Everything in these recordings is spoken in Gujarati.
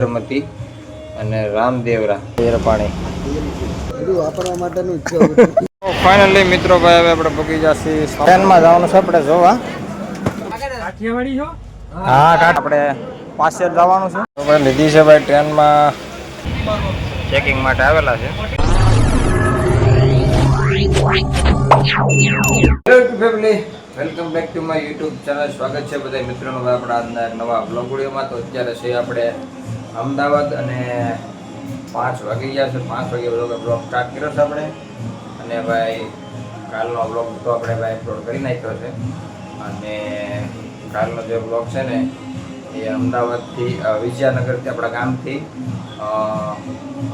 સાબરમતી અને રામદેવરા પાણી વાપરવા માટેનું જ છે. ફાઇનલી મિત્રો ભાઈ હવે આપણે પગી જશે ટ્રેનમાં જવાનું છે આપણે જોવા. હા આપણે પાસે જવાનું છે તો ભાઈ લીધી છે ભાઈ ટ્રેનમાં ચેકિંગ માટે આવેલા છે. Hello family, welcome back to my YouTube channel. સ્વાગત છે બધા મિત્રોનું આપણા આજના એક નવા બ્લોગ વિડીયોમાં. તો અત્યારે છે આપણે અમદાવાદ અને 5 વાગી ગયા છે. 5 વાગે બ્લોગ સ્ટાર્ટ કર્યો છે આપણે. અને ભાઈ કાલનો બ્લોગ તો આપણે ભાઈ અપલોડ કરી નાખ્યો છે. અને કાલનો જે બ્લોગ છે ને એ અમદાવાદથી વિજયાનગરથી આપણા ગામથી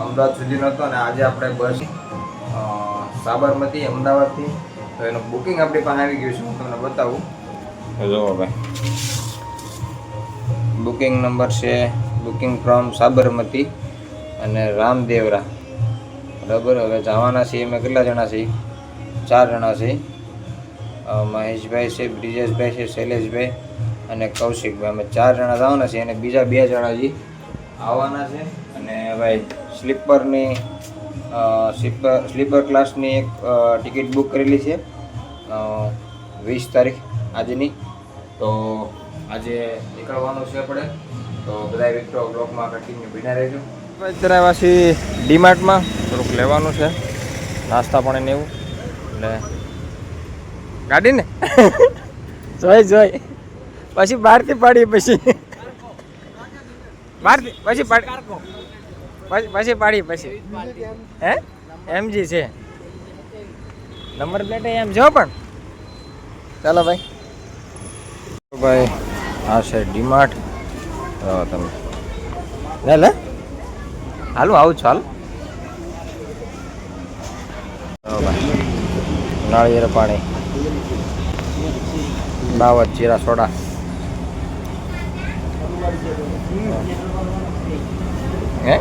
અમદાવાદ સુધીનો હતો. અને આજે આપણે બસ સાબરમતી અમદાવાદથી, તો એનું બુકિંગ આપણી પાસે આવી ગયું છે. હું તમને બતાવું. જુઓ ભાઈ, બુકિંગ નંબર છે બુકિંગ ફ્રોમ સાબરમતી અને રામદેવરા. બરાબર, હવે જવાના છીએ અમે કેટલા જણા છીએ? 4 જણા છીએ. મહેશભાઈ છે, બ્રિજેશભાઈ છે, શૈલેષભાઈ અને કૌશિકભાઈ. અમે 4 જણા જવાના છીએ અને બીજા 2 જણા હજી આવવાના છે. અને ભાઈ સ્લીપર ક્લાસની એક ટિકિટ બુક કરેલી છે 20 તારીખ આજની. તો આજે નીકળવાનું છે આપણે. તો બધા મિત્રો બ્લોગમાં કન્ટિન્યુ બિના રહેજો. અત્યારે પાછી ડીમાર્ટમાં થોડુંક લેવાનું છે, નાસ્તા પાણી ને એવું. એટલે ગાડી ને જોઈ પછી બહારથી પાડીએ, પછી પાડીએ હે એમજી છે નંબર પ્લેટ એમ જો. પણ ચાલો ભાઈ આ છે ડીમાર્ટ. તમે લે હાલો આવું છો. હાલ નાળિયેર પાણી, દાવત, જીરા સોડા. હે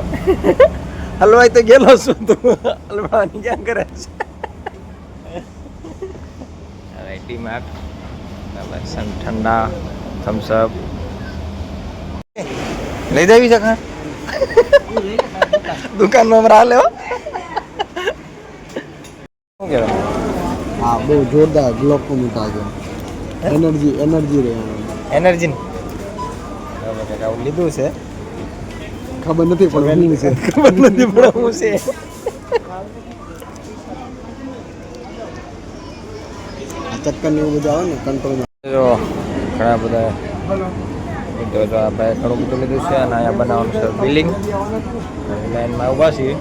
હલવાઈ તો ગયેલો છું તું, હલવાની ક્યાં કરે છે? ડીમાર્ટ ઠંડા થમ્સઅપ લઈ દેવી છે. દુકાનમાં હમણાં લેવો શું કહેવાય? હા, બહુ જોરદાર ગ્લોકોમીટર છે. એનર્જી રહે. એનર્જી આવું લીધું છે, ખબર નથી પણ હું છે. ખબર નથી પણ હું છે. ચક્કર ને એવું બધું આવે ને કંટ્રોલમાં. જો ઘણા બધા મિત્રો જો આ ભાઈ ઘણું બધું લીધું છે. અને અહીંયા બનાવવાનું છે બિલિંગ. લાઈનમાં ઊભા છીએ.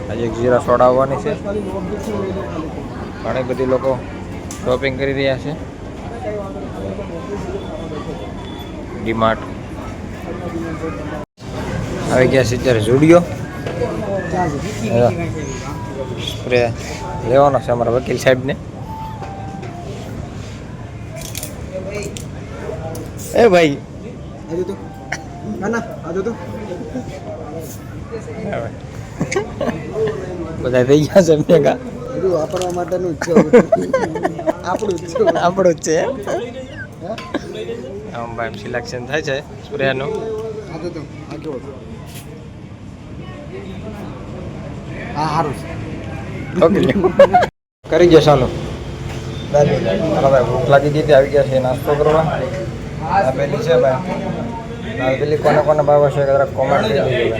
આજે એક જીરા સોડા આવવાની છે. ઘણી બધી લોકો શોપિંગ કરી રહ્યા છે. ડીમાર્ટ આવી ગયા છે અત્યારે. ઝુડિયો સ્પ્રે લેવાનો છે અમારા વકીલ સાહેબને. એ ભાઈ આજુ તો આજુ તો બધા થઈ ગયા છે ભેગા. બધું વાપરવા માટેનું જ છે. આપણું જ છે. આમ ભાઈ સિલેક્શન થાય છે સ્પ્રેનું. આજુ તો આજુ હા સારું છે. ઓકે કરી ગયા ચાલો. ચાલો ભાઈ, ભૂખ લાગી ગઈ, આવી ગયા છે નાસ્તો કરવા. આ પેલી છે ભાઈ, આ પેલી કોને કોને ભાવે છે જરાક કોમેન્ટ કરી દેજો.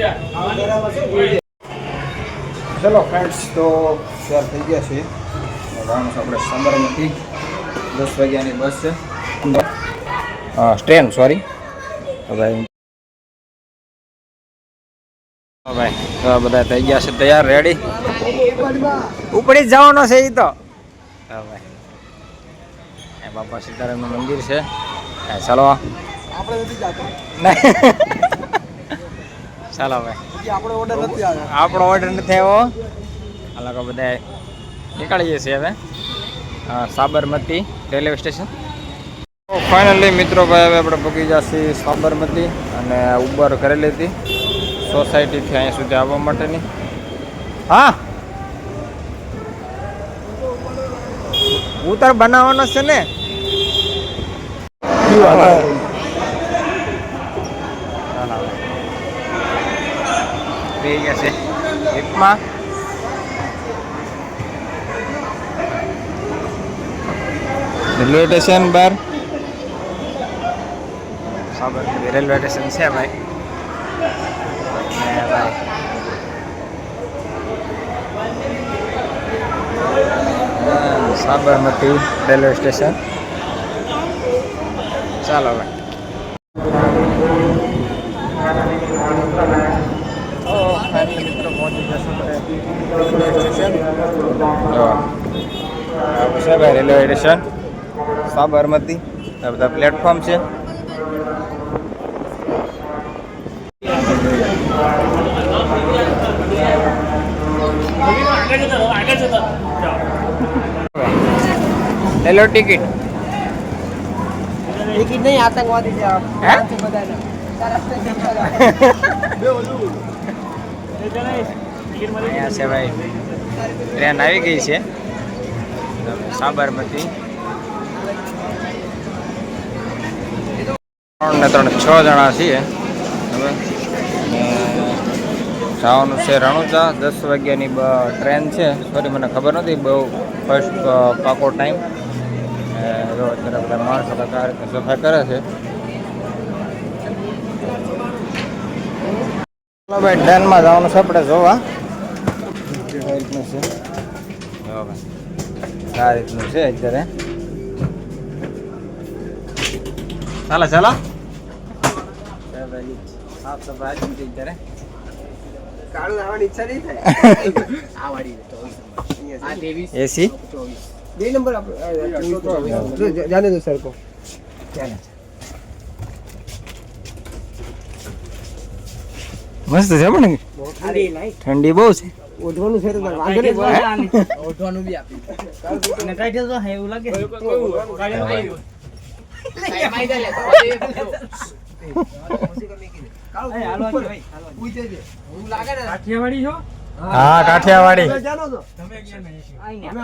ચલો ફ્રેન્ડ્સ, તો શેર થઈ ગયા છે. જવાનું છે આપણે સાબરમતી. 10 વાગ્યાની બસ છે. Train sorry. તો ભાઈ તો બધા થઈ ગયા છે તૈયાર, રેડી. ઉપડી જ જવાનો છે એ તો. હા ભાઈ, એ બાપા સીતારામનું મંદિર છે. ચાલો આપણે નથી જાતો. ચાલો ભાઈ, આપણો ઓર્ડર નથી આવ્યો. આપણો ઓર્ડર નથી આવ્યો. આ લોકો બધા નીકળીએ છીએ હવે સાબરમતી રેલવે સ્ટેશન. ફાઇનલી મિત્રો ભાઈ હવે આપણે પહોંચી જશે સાબરમતી. અને ઉબર કરેલી હતી સોસાયટીથી અહીંયા સુધી આવવા માટેની. હા, ઉતાર બનાવવાનો છે ને. બે ગયા છે લિફ્ટમાં. રેલવે સ્ટેશન બાર સાબરમતી રેલવે સ્ટેશન છે ભાઈ. ને ભાઈ સાબરમતી રેલવે સ્ટેશન. ચાલો ભાઈ. મિત્રો પહોંચી જશું રેલવે સ્ટેશન. છે ભાઈ રેલવે સ્ટેશન સાબરમતી. આ બધા પ્લેટફોર્મ છે. હેલો ટિકિટ ટિકિટ નહીં આતંકવાદી છે હે? અહીંયા છે ભાઈ ટ્રેન આવી ગઈ છે સાબરમતી. 3 ને 3 6 જણા છીએ હવે. જવાનું છે રણુજા. 10 વાગ્યાની ટ્રેન છે. સોરી મને ખબર નથી બહુ ફર્સ્ટ પાકો ટાઈમ. જો અત્યારે બધા માણસો આ રીતે સફાઈ કરે છે. ચાલો ભાઈ ટ્રેનમાં જવાનું છે આપણે જોવા કઈ રીતનું છે. જો ભાઈ આ રીતનું છે અત્યારે. ચાલો ચાલો સાફ સફાઈ આવી ગઈ અત્યારે. કાળું આવવાની ઈચ્છા નહીં થાય આ વાડી આ 23 એસી 24 બે નંબર જાને દો સર કો મસ્ત છે પણ ઠંડી બહુ છે. ઓઢવાનું છે તો વાંધો નહીં ઓઢવાનું બી આપી અને કાઢે તો હે એવું લાગે હા કાઠિયાવાડી.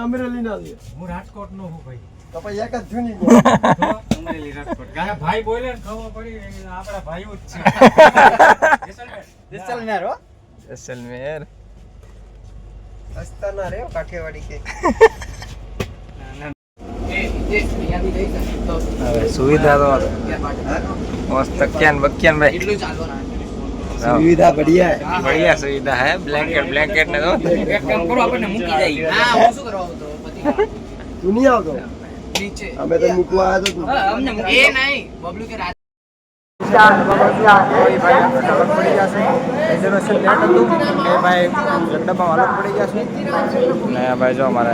અમરેલી ના હું રાજકોટ નો હું ભાઈ તો પછી એક જ જૂની અમરેલી રાજકોટ ગાયા ભાઈ બોલે ને ખબર પડી આપડા ભાઈઓ જ છે જેસલમેર હો જેસલમેર હસ્તા ના રે કાઠિયાવાડી કે હવે સુવિધા તો મસ્ત ક્યાન બક્યાન ભાઈ. એટલું ચાલવાનું સુવિધા બઢિયા बढ़िया सुविधा है. ब्लैंकेट ने दो. એક કામ કરો આપણને મૂકી જાય હા હું શું કરવા આવતો પછી તું નહીં આવતો નીચે અમે તો મૂકવા આવ્યો તો અમને એ નહીં બબલુ કે રાત રિઝર્વેશન લેટ હતું એ ભાઈ જગદંબામાં અલગ પડી ગયા છે. ને ભાઈ જો અમારે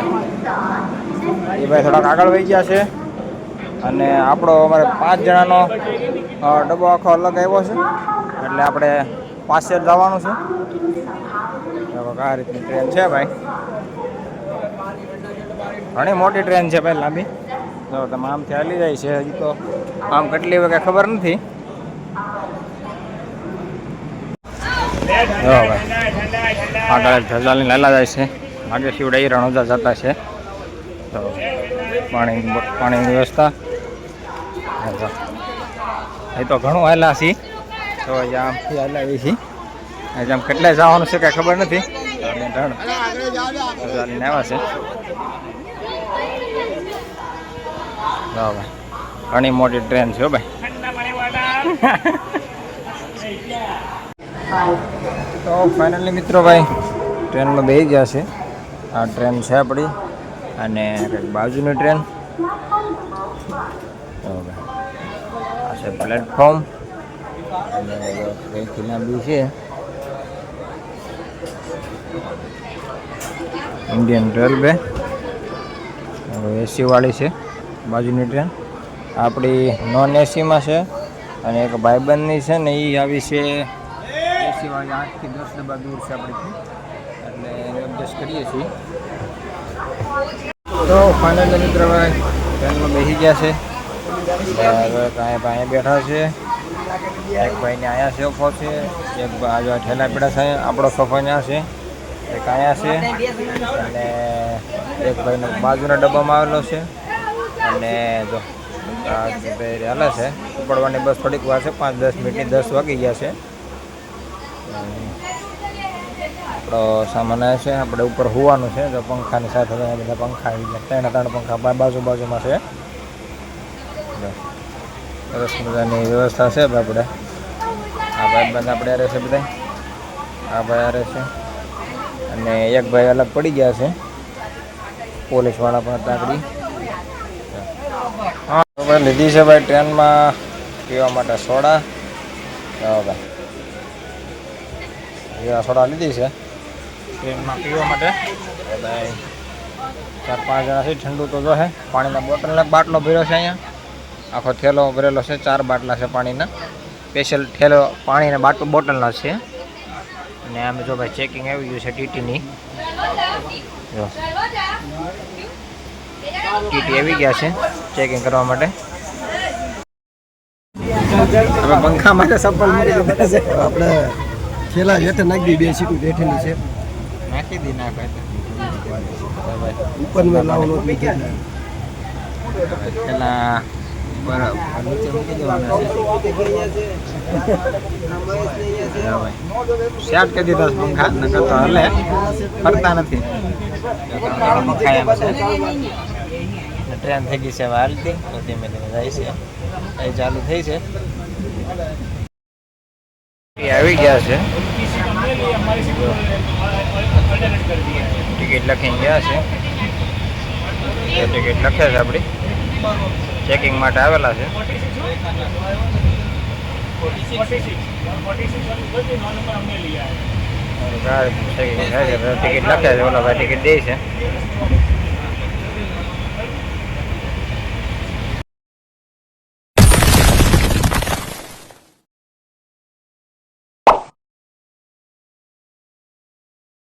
એ ભાઈ થોડાક આગળ વહી ગયા છે. અને આપણો અમારે 5 જણાનો ડબ્બો આખો અલગ આવ્યો છે. એટલે આપણે પાસે જ જવાનું છે. આ રીતની ટ્રેન છે ભાઈ. ઘણી મોટી ટ્રેન છે ભાઈ લાંબી. જો તમે આમથી હાલી જાય છે. હજી તો આમ કેટલી વાગે ખબર નથી. જો ભાઈ આગળ ઢલાલી લાલા જાય છે. આગે શિવડાઈ રણોજા જતા છે. તો પાણીની વ્યવસ્થા એ તો ઘણું હાલા છીએ. તો આમથી હાલાવી છીએ. આજે આમ કેટલાય જવાનું છે કાંઈ ખબર નથી. ચાલીને આવ્યા છે. જો ભાઈ ઘણી મોટી ટ્રેન છે ભાઈ. તો ફાઇનલી મિત્રો ભાઈ ટ્રેનમાં બેસી ગયા છે. આ ટ્રેન છે આપણી અને કંઈક બાજુની ટ્રેન. આ છે પ્લેટફોર્મ અને કંઈથી લાંબી છે. ઇન્ડિયન રેલવે એસી વાળી છે બાજુની ટ્રેન. આપણી નોન એસીમાં છે અને એક ભાઈબંધની છે ને એ આવી છે એસી વાળી. 8 થી 10 ડબ્બા દૂર છે આપણીથી એટલે એને એડજસ્ટ કરીએ છીએ. તો ફાઇનલી મિત્ર ભાઈ ટ્રેનમાં બેસી ગયા છે. હવે કાંઈ બેઠા છે. એક ભાઈને અહીંયા સોફો છે. એક બાજુ ઠેલા પીડા છે. આપણો સોફો અહીંયા છે. એક અહીંયા છે અને એક ભાઈનો બાજુના ડબ્બામાં આવેલો છે. અને જો હાલે છે. ઉપડવાની બસ થોડીક વાર છે 5-10 મિનિટની. 10 વાગી ગયા છે. આપણો સામાન આવે છે. આપણે ઉપર હોવાનું છે. તો પંખાની સાથે બધા પંખા આવી ગયા. ત્રણ પંખા બાજુમાં છે. સરસ મજાની વ્યવસ્થા છે. આપણે આ ભાઈ બંધ આપણે રહે છે બધા. આ ભાઈ આ રહે છે અને એક ભાઈ અલગ પડી ગયા છે. પોલીસવાળા પણ તાકડી હા તો ભાઈ લીધી છે ભાઈ ટ્રેનમાં પીવા માટે સોડા. ભાઈ સોડા લીધી છે ટ્રેનમાં પીવા માટે. ભાઈ 4-5 જણા છે. ઠંડુ તો જો છે. પાણીના બોટલનો બાટલો ભર્યો છે. અહીંયા આખો થેલો ભરેલો છે. 4 બાટલા છે પાણીના. સ્પેશિયલ થેલો પાણીના બોટલના છે. અને આમ જો ભાઈ ચેકિંગ આવી ગયું છે ટીટીની. જો ટીટી આવી ગયા છે ચેકિંગ કરવા માટે. હવે પંખા માટે સફળ મૂકી દીધા છે. આપણે થેલા હેઠે નાખી દઈએ. 2 સીટું બેઠેલી છે. નાખી દી નાખે ઉપરમાં લાવવાનો પેલા બરાબર નીચે મૂકી દેવાના છે. સેટ કરી દીધા પંખા નકર તો હલે ફરતા નથી. પંખા એમ છે. ટ્રેન થઈ ગઈ છે હવે હાલતી. તો ધીમે ધીમે જાય છે. એ ચાલુ થઈ છે. એ આવી ગયા છે. ટિકિટ લખીને ગયા છે. એ ટિકિટ લખે છે આપણી. ચેકિંગ માટે આવેલા છે. ટિકિટ લખે છે. ઓલા ભાઈ ટિકિટ દે છે.